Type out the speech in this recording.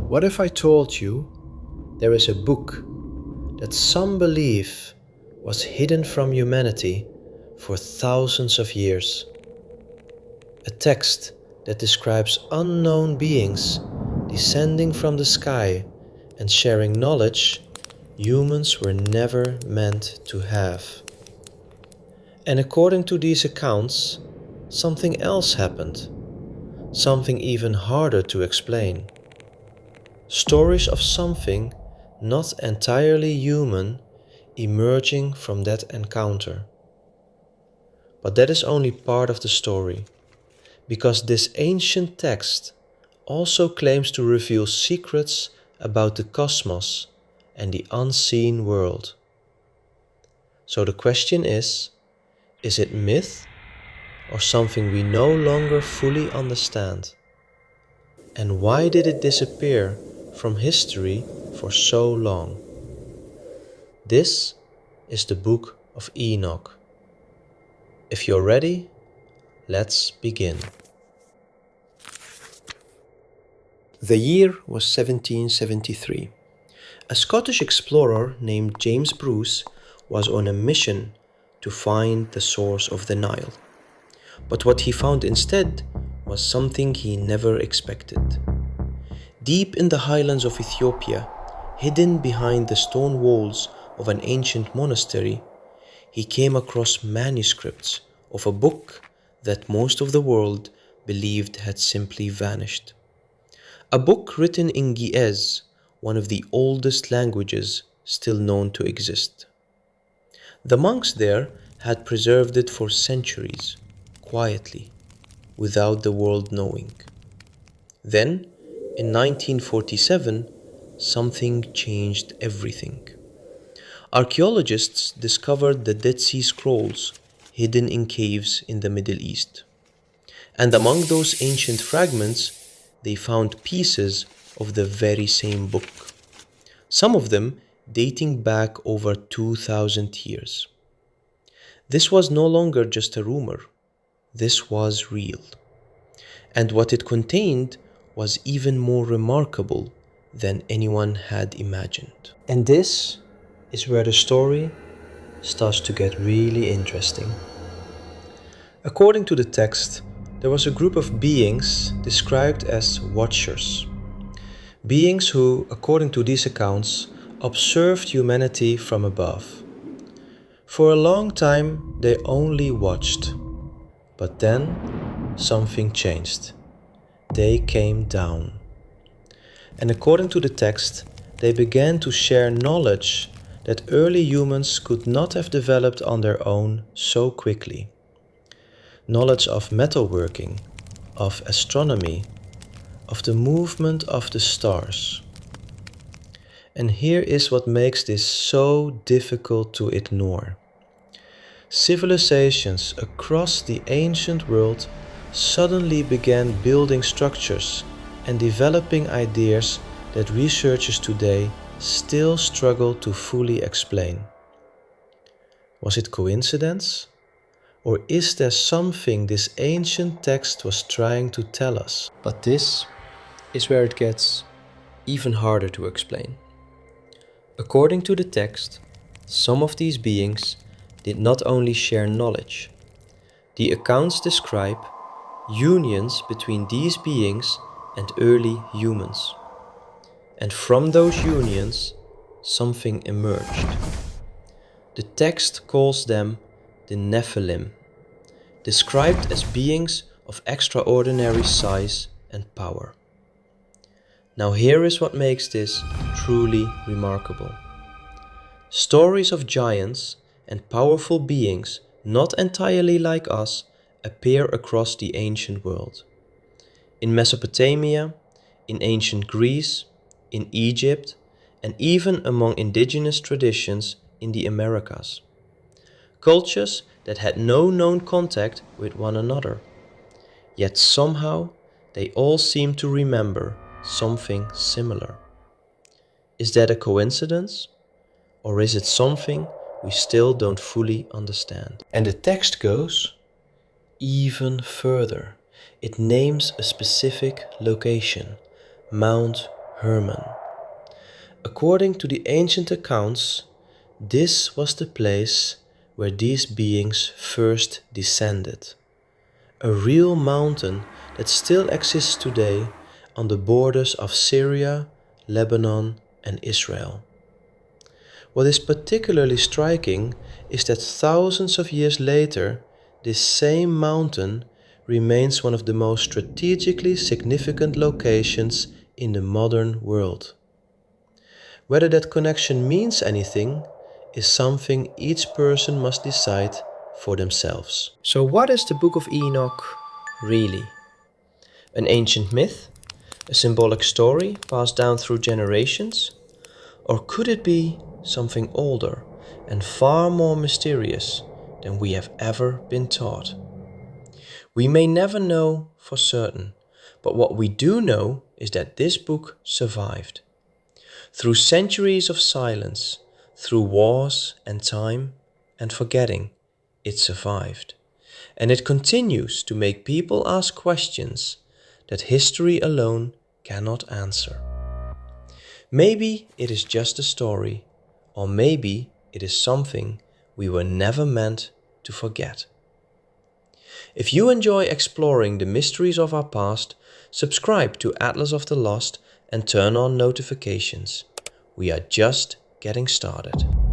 What if I told you there is a book that some believe was hidden from humanity for thousands of years? A text that describes unknown beings descending from the sky and sharing knowledge humans were never meant to have. And according to these accounts, something else happened, something even harder to explain. Stories of something not entirely human emerging from that encounter. But that is only part of the story, because this ancient text also claims to reveal secrets about the cosmos and the unseen world. So the question is it myth or something we no longer fully understand? And why did it disappear from history for so long? This is the Book of Enoch. If you're ready, let's begin. The year was 1773. A Scottish explorer named James Bruce was on a mission to find the source of the Nile. But what he found instead was something he never expected. Deep in the highlands of Ethiopia, hidden behind the stone walls of an ancient monastery, he came across manuscripts of a book that most of the world believed had simply vanished. A book written in Ge'ez, one of the oldest languages still known to exist. The monks there had preserved it for centuries, quietly, without the world knowing. Then, in 1947, something changed everything. Archaeologists discovered the Dead Sea Scrolls hidden in caves in the Middle East. And among those ancient fragments, they found pieces of the very same book, some of them dating back over 2,000 years. This was no longer just a rumor, this was real. And what it contained was even more remarkable than anyone had imagined. And this is where the story starts to get really interesting. According to the text, there was a group of beings described as watchers. Beings who, according to these accounts, observed humanity from above. For a long time, they only watched. But then, something changed. They came down. And according to the text, they began to share knowledge that early humans could not have developed on their own so quickly. Knowledge of metalworking, of astronomy, of the movement of the stars. And here is what makes this so difficult to ignore. Civilizations across the ancient world suddenly began building structures and developing ideas that researchers today still struggle to fully explain. Was it coincidence? Or is there something this ancient text was trying to tell us? But this is where it gets even harder to explain. According to the text, some of these beings did not only share knowledge. The accounts describe unions between these beings and early humans. And from those unions, something emerged. The text calls them the Nephilim, described as beings of extraordinary size and power. Now here is what makes this truly remarkable. Stories of giants and powerful beings not entirely like us appear across the ancient world. In Mesopotamia, in ancient Greece, in Egypt, and even among indigenous traditions in the Americas. Cultures that had no known contact with one another. Yet somehow they all seem to remember something similar. Is that a coincidence? Or is it something we still don't fully understand? And the text goes even further. It names a specific location, Mount Hermon. According to the ancient accounts, this was the place where these beings first descended. A real mountain that still exists today on the borders of Syria, Lebanon, and Israel. What is particularly striking is that thousands of years later, this same mountain remains one of the most strategically significant locations in the modern world. Whether that connection means anything is something each person must decide for themselves. So what is the Book of Enoch really? An ancient myth? A symbolic story passed down through generations? Or could it be something older and far more mysterious than we have ever been taught? We may never know for certain, but what we do know is that this book survived. Through centuries of silence, through wars and time and forgetting, it survived. And it continues to make people ask questions that history alone cannot answer. Maybe it is just a story, or maybe it is something we were never meant to forget. If you enjoy exploring the mysteries of our past, subscribe to Atlas of the Lost and turn on notifications. We are just getting started.